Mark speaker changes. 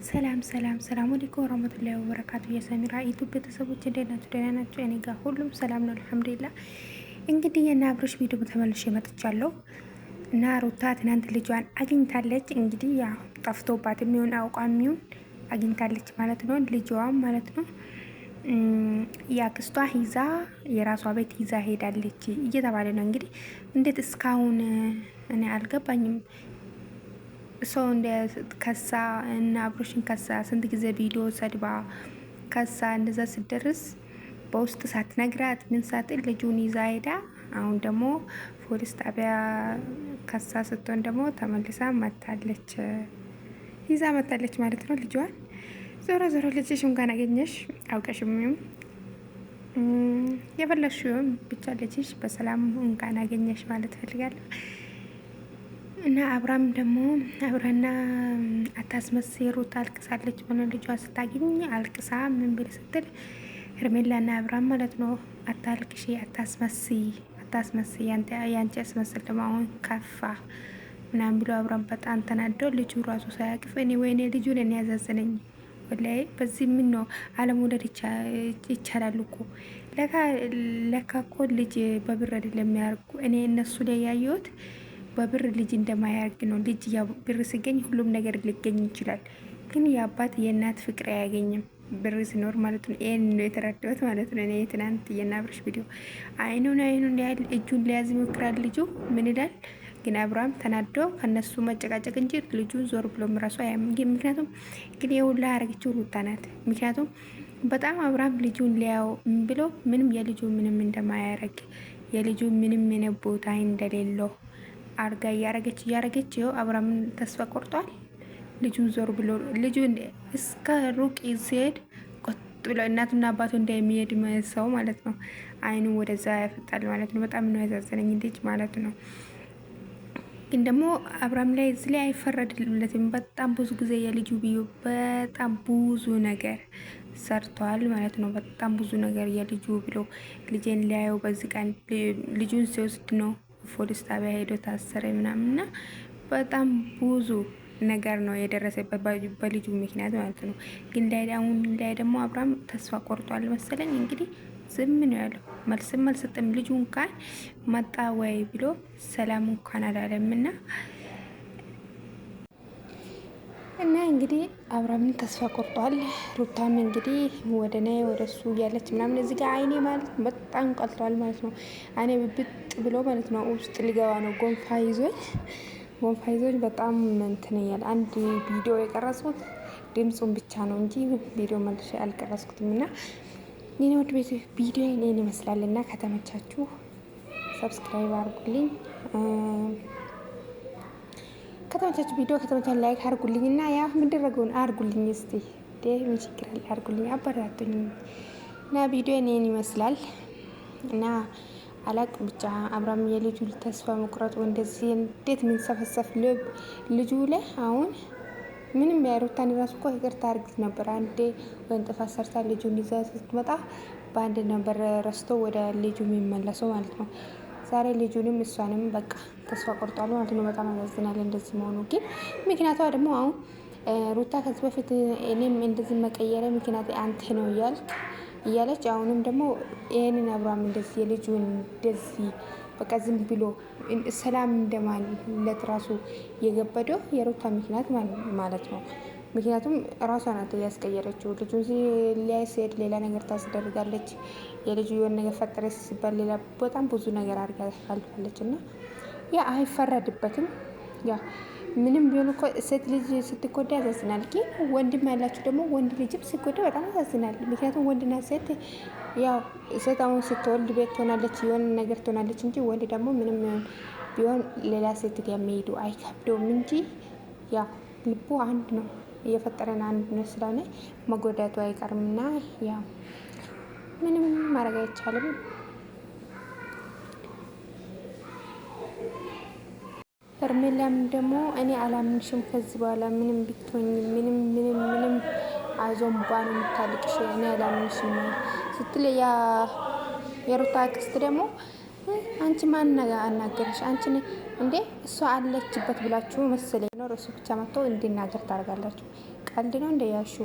Speaker 1: ሰላም አለይኩም ወራህመቱላሂ ወበረካቱ። የሰሚራ ዩቲዩብ ቤተሰቦች እንዴት ናችሁ? ደህና ናችሁ? እኔ ጋር ሁሉም ሰላም ነው አልሐምዱሊላህ። እንግዲህ የእነ አብርሽ ቪዲዮ ተመልሼ መጥቻለሁ እና ሩታ ትናንት ልጇን አግኝታለች። እንግዲህ ያው ጠፍቶባት የሚሆን አውቃ የሚሆን አግኝታለች ማለት ነው። ልጇም ማለት ነው የአክስቷ ይዛ የራሷ ቤት ይዛ ሄዳለች እየተባለ ነው። እንግዲህ እንዴት እስካሁን እኔ አልገባኝም። ሰው እንደ ከሳ እና አብሮሽን ከሳ ስንት ጊዜ ቪዲዮ ሰድባ ከሳ እንደዛ ስደርስ በውስጥ ሳትነግራት ምን ሳትል ልጁን ይዛ ሄዳ አሁን ደግሞ ፖሊስ ጣቢያ ከሳ ስትሆን ደግሞ ተመልሳ መታለች፣ ይዛ መታለች ማለት ነው ልጇን። ዞሮ ዞሮ ልጅሽ እንኳን አገኘሽ አውቀሽም የፈለግሽውን ብቻ ልጅሽ በሰላም እንኳን አገኘሽ ማለት ፈልጋለሁ። እና አብራም ደግሞ አብራና አታስመስይ ሩታ አልቅሳለች ሆነ ልጇ ስታገኝ አልቅሳ ምን ብል ስትል ሄርሜላና አብራም ማለት ነው አታልቅሺ፣ አታስመስይ ያንቺ አስመስል ደግሞ አሁን ከፋ ምናምን ብሎ አብራም በጣም ተናደው ልጁ ራሱ ሳያቅፍ እኔ ወይኔ ልጁን እኔ ያዛዘነኝ ወላሂ። በዚህ ምን ነው አለመውለድ ይቻላል እኮ ለካ እኮ ልጅ በብር አይደለም የሚያርጉ። እኔ እነሱ ላይ ያየሁት በብር ልጅ እንደማያርግ ነው። ልጅ ያው ብር ሲገኝ ሁሉም ነገር ሊገኝ ይችላል፣ ግን የአባት የእናት ፍቅር አያገኝም ብር ሲኖር ማለት ነው። ይሄን ነው የተረዳሁት ማለት ነው። እኔ ትናንት የናብርሽ ቪዲዮ አይኑን ያህል እጁን ሊያዝ ይሞክራል ልጁ ምን ይላል፣ ግን አብርሃም ተናዶ ከነሱ መጨቃጨቅ እንጂ ልጁን ዞር ብሎ ራሱ አያምግም። ምክንያቱም ግን የሁላ ያረገችው ሩታ ናት። ምክንያቱም በጣም አብርሃም ልጁን ሊያው ብሎ ምንም የልጁ ምንም እንደማያረግ የልጁ ምንም ቦታ እንደሌለው አርጋ እያረገች ይኸው አብርሃምን ተስፋ ቆርጧል። ልጁን ዞር ብሎ ልጁ እስከ ሩቅ ሲሄድ ቆጥ ብሎ እናቱና አባቱ እንደሚሄድ ሰው ማለት ነው። አይኑ ወደዛ ያፈጣል ማለት ነው። በጣም ነው ያዛዘነኝ ልጅ ማለት ነው። ግን ደግሞ አብርሃም ላይ እዚህ ላይ አይፈረድለትም። በጣም ብዙ ጊዜ የልጁ ብዩ በጣም ብዙ ነገር ሰርተዋል ማለት ነው። በጣም ብዙ ነገር የልጁ ብሎ ልጄን ሊያየው በዚህ ቀን ልጁን ሲወስድ ነው ፖሊስ ጣቢያ ሄዶ ታሰረ ምናምንና በጣም ብዙ ነገር ነው የደረሰበት በልጁ ምክንያት ማለት ነው። ግን ላይ አሁን ላይ ደግሞ አብርሃም ተስፋ ቆርጧል መሰለኝ። እንግዲህ ዝም ነው ያለው፣ መልስም አልሰጠም። ልጁ እንኳን መጣ ወይ ብሎ ሰላም እንኳን አላለምና እና እንግዲህ አብርሃምን ተስፋ ቆርጧል። ሩታም እንግዲህ ወደ እሱ እያለች ምናምን እዚህ ጋር አይኔ ማለት በጣም ቀልጧል ማለት ነው። አይኔ ብብጥ ብሎ ማለት ነው ውስጥ ሊገባ ነው። ጎንፋ ይዞኝ በጣም እንትን እያለ አንድ ቪዲዮ የቀረጽኩት ድምፁን ብቻ ነው እንጂ ቪዲዮ መልሼ አልቀረጽኩትም። እና የኔ ወድ ቤት ቪዲዮ እኔን ይመስላል እና ከተመቻችሁ ሰብስክራይብ አድርጉልኝ። ከተመቻችሁ ቪዲዮ ከተመቻችሁ ላይክ አድርጉልኝ እና ያ ምንድረገውን አድርጉልኝ እስቲ ምን ችግር አለ? አድርጉልኝ፣ አበረታቱኝ። እና ቪዲዮ እኔን ይመስላል እና አላቅ ብቻ አብርሃም የልጁ ተስፋ መቁረጡ እንደዚህ እንዴት ምንሰፈሰፍ ልጁ ላይ አሁን ምንም ያሩታን ራሱ እኮ ይቅርታ አርግት ነበር። አንዴ ወይን ጥፋት ሰርታ ልጁን ይዛ ስትመጣ በአንድ ነበር ረስቶ ወደ ልጁ የሚመለሰው ማለት ነው። ዛሬ ልጁንም እሷንም በቃ ተስፋ ቆርጧል ማለት ነው። በጣም ያሳዝናል እንደዚህ መሆኑ። ግን ምክንያቷ ደግሞ አሁን ሩታ ከዚህ በፊት እኔም እንደዚህ መቀየረ ምክንያት አንተ ነው እያለች አሁንም ደግሞ ይሄንን አብርሃም እንደዚህ የልጁን እንደዚህ በቃ ዝም ብሎ ሰላም እንደማለት ራሱ የገበደው የሩታ ምክንያት ማለት ነው። ምክንያቱም ራሷ ናት ያስቀየረችው። ልጁን ሊያይ ሲሄድ ሌላ ነገር ታስደርጋለች። የልጁ የሆነ ነገር ፈጠረ ሲባል ሌላ በጣም ብዙ ነገር አድርጋ ታልፋለች። እና ያ አይፈረድበትም። ያ ምንም ቢሆን እኮ ሴት ልጅ ስትጎዳ ያሳዝናል። ግን ወንድም ያላችሁ ደግሞ ወንድ ልጅም ሲጎዳ በጣም ያሳዝናል። ምክንያቱም ወንድና ሴት ያው ሴት አሁን ስትወልድ ቤት ትሆናለች፣ የሆነ ነገር ትሆናለች እንጂ ወንድ ደግሞ ምንም ቢሆን ሌላ ሴት ጋር የሚሄዱ አይከብደውም እንጂ ያ ልቡ አንድ ነው፣ እየፈጠረን አንድ ነው ስለሆነ መጎዳቱ አይቀርምና ያው ምንም ማድረግ አይቻልም። ሄርሜላም ደግሞ እኔ አላምንሽም ከዚህ በኋላ ምንም ብትሆኝ ምንም አይዞን ባን የምታልቅሽ እኔ አላምንሽም ስትል የሩታ አክስት ደግሞ አንቺ ማን አናገርሽ? አንቺን እንዴ እሷ አለችበት ብላችሁ መሰለኝ ነው። እሱ ብቻ መጥቶ እንዲናገር ታደርጋላችሁ። ቀልድ ነው እንደ ያሹ